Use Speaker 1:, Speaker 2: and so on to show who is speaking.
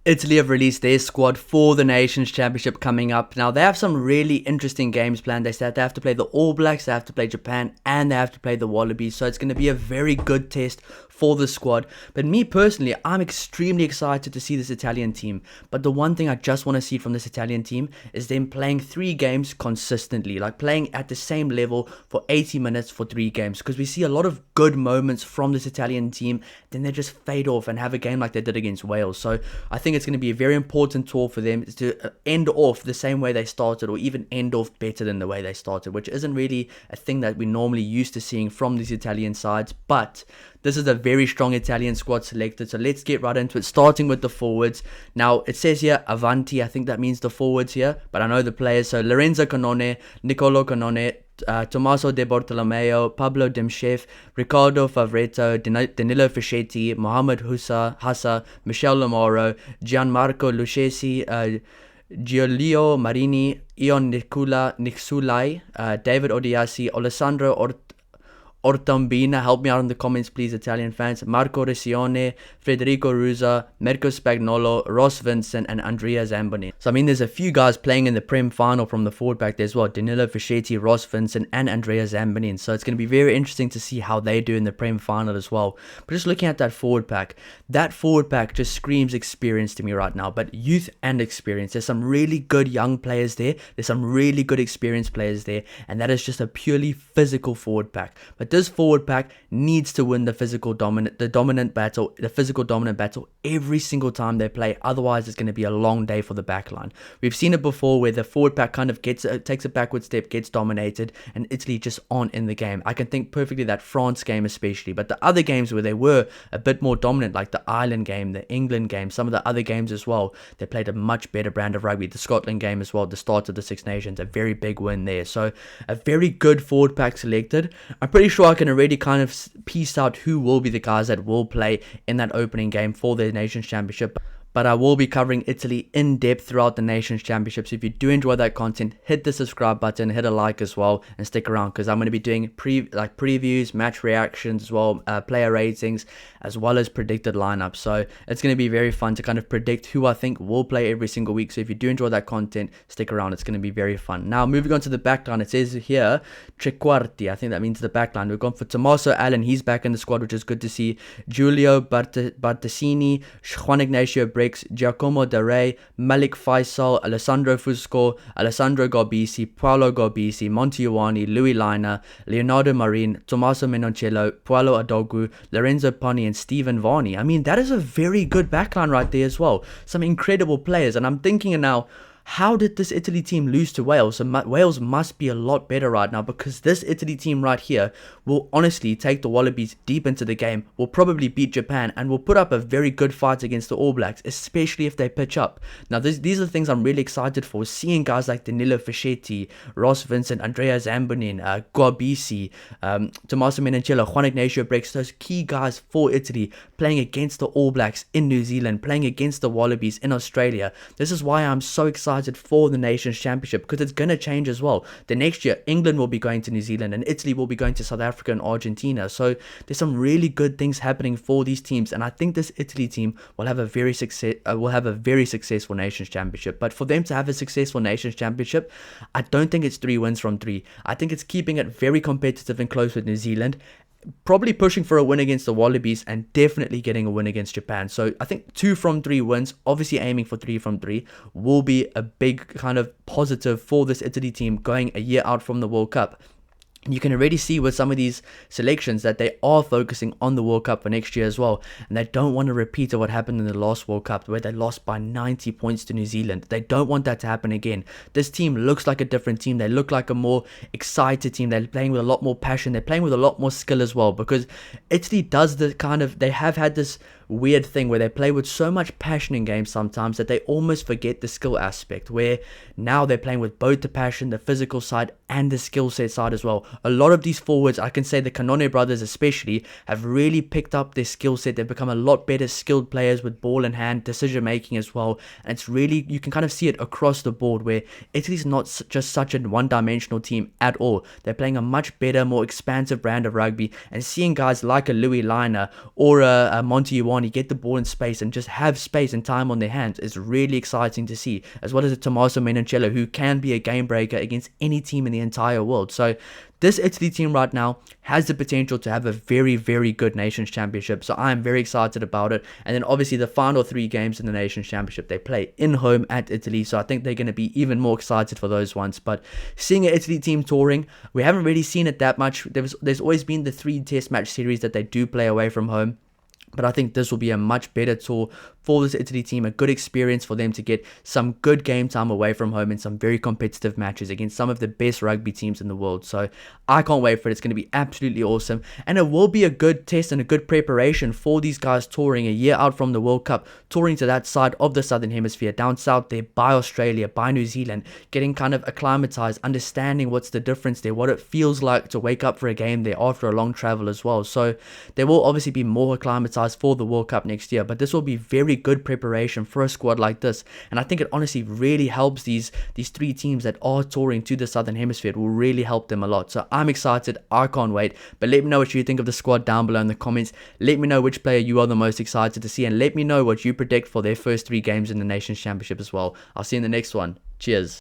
Speaker 1: Italy have released their squad for the Nations Championship coming up. Now, they have some really interesting games planned. They said they have to play the All Blacks, they have to play Japan, and they have to play the Wallabies. So it's going to be a very good test for the squad. But me personally, I'm extremely excited to see this Italian team. But the one thing I just want to see from this Italian team is them playing 3 games consistently, like playing at the same level for 80 minutes for 3 games. Because we see a lot of good moments from this Italian team, then they just fade off and have a game like they did against Wales. So I think it's going to be a very important tour for them to end off the same way they started, or even end off better than the way they started, which isn't really a thing that we're normally used to seeing from these Italian sides. But this is a very strong Italian squad selected, so let's get right into it, starting with the forwards. Now, it says here, Avanti, I think that means the forwards here, but I know the players. So, Lorenzo Canone, Nicolo Canone, Tommaso De Bartolomeo, Pablo Demchef, Riccardo Favretto, Danilo Fischetti, Mohamed Hassa, Michel Lamoro, Gianmarco Lucchesi, Giulio Marini, Ion Nixulai, David Odiasi, Alessandro Ortambina, help me out in the comments please, Italian fans, Marco Riccione, Federico Ruza, Mirko Spagnolo, Ross Vincent, and Andrea Zamboni. So I mean, there's a few guys playing in the Prem final from the forward pack there as well, Danilo Fischetti, Ross Vincent, and Andrea Zamboni. So it's going to be very interesting to see how they do in the Prem final as well. But just looking at that forward pack just screams experience to me right now, but youth and experience. There's some really good young players there, there's some really good experienced players there, and that is just a purely physical forward pack. But this forward pack needs to win the physical dominant battle every single time they play. Otherwise, it's going to be a long day for the back line. We've seen it before where the forward pack kind of takes a backward step, gets dominated, and Italy just aren't in the game. I can think perfectly that France game especially, but the other games where they were a bit more dominant, like the Ireland game, the England game, some of the other games as well, they played a much better brand of rugby. The Scotland game as well, the start of the Six Nations, a very big win there. So a very good forward pack selected. I'm pretty sure I can already kind of piece out who will be the guys that will play in that opening game for the Nations Championship. But I will be covering Italy in depth throughout the Nations Championship. So if you do enjoy that content, hit the subscribe button, hit a like as well, and stick around because I'm going to be doing previews, match reactions as well, player ratings, as well as predicted lineups. So it's going to be very fun to kind of predict who I think will play every single week. So if you do enjoy that content, stick around. It's going to be very fun. Now, moving on to the backline, it says here, tre quarti. I think that means the backline. We've gone for Tommaso Allen. He's back in the squad, which is good to see. Giulio Bartasini, Juan Ignacio Giacomo De Re, Malik Faisal, Alessandro Fusco, Alessandro Garbisi, Paolo Garbisi, Monty Ioani, Louis Liner, Leonardo Marin, Tommaso Menoncello, Paolo Adogu, Lorenzo Pani, and Stephen Varney. I mean, that is a very good backline right there as well. Some incredible players, and I'm thinking now, how did this Italy team lose to Wales? So Wales must be a lot better right now, because this Italy team right here will honestly take the Wallabies deep into the game, will probably beat Japan, and will put up a very good fight against the All Blacks, especially if they pitch up. Now, these are the things I'm really excited for, seeing guys like Danilo Fischetti, Ross Vincent, Andrea Zambonin, Garbisi, Tommaso Menoncello, Juan Ignacio Breaks, those key guys for Italy playing against the All Blacks in New Zealand, playing against the Wallabies in Australia. This is why I'm so excited for the Nations Championship, because it's going to change as well. The next year, England will be going to New Zealand and Italy will be going to South Africa and Argentina. So there's some really good things happening for these teams, and I think this Italy team will have a very successful Nations Championship. But for them to have a successful Nations Championship, I don't think it's 3 wins from 3. I think it's keeping it very competitive and close with New Zealand, probably pushing for a win against the Wallabies, and definitely getting a win against Japan. So I think 2 from 3 wins, obviously aiming for 3 from 3, will be a big kind of positive for this Italy team going a year out from the World Cup. You can already see with some of these selections that they are focusing on the World Cup for next year as well. And they don't want to repeat of what happened in the last World Cup, where they lost by 90 points to New Zealand. They don't want that to happen again. This team looks like a different team. They look like a more excited team. They're playing with a lot more passion. They're playing with a lot more skill as well, because Italy does the kind of, they have had this weird thing where they play with so much passion in games sometimes that they almost forget the skill aspect, where now they're playing with both the passion, the physical side, and the skill set side as well. A lot of these forwards, I can say the Canone brothers especially, have really picked up their skill set. They've become a lot better skilled players with ball in hand, decision making as well, and it's really, you can kind of see it across the board, where Italy's not just such a one-dimensional team at all. They're playing a much better, more expansive brand of rugby, and seeing guys like a Louis Liner or a Monty Ioani Ioane get the ball in space and just have space and time on their hands is really exciting to see, as well as a Tommaso Menoncello who can be a game breaker against any team in the entire world. So this Italy team right now has the potential to have a very, very good Nations Championship. So I'm very excited about it. And then obviously the final 3 games in the Nations Championship, they play in home at Italy. So I think they're going to be even more excited for those ones. But seeing an Italy team touring, we haven't really seen it that much. There's always been the 3 test match series that they do play away from home. But I think this will be a much better tour for this Italy team, a good experience for them to get some good game time away from home in some very competitive matches against some of the best rugby teams in the world. So I can't wait for it. It's going to be absolutely awesome. And it will be a good test and a good preparation for these guys touring a year out from the World Cup, touring to that side of the Southern Hemisphere, down south there by Australia, by New Zealand, getting kind of acclimatized, understanding what's the difference there, what it feels like to wake up for a game there after a long travel as well. So they will obviously be more acclimatized for the World Cup next year, but this will be very good preparation for a squad like this, and I think it honestly really helps these 3 teams that are touring to the Southern Hemisphere. It will really help them a lot. So I'm excited, I can't wait. But let me know what you think of the squad down below in the comments. Let me know which player you are the most excited to see, and let me know what you predict for their first 3 games in the Nations Championship as well. I'll see you in the next one. Cheers.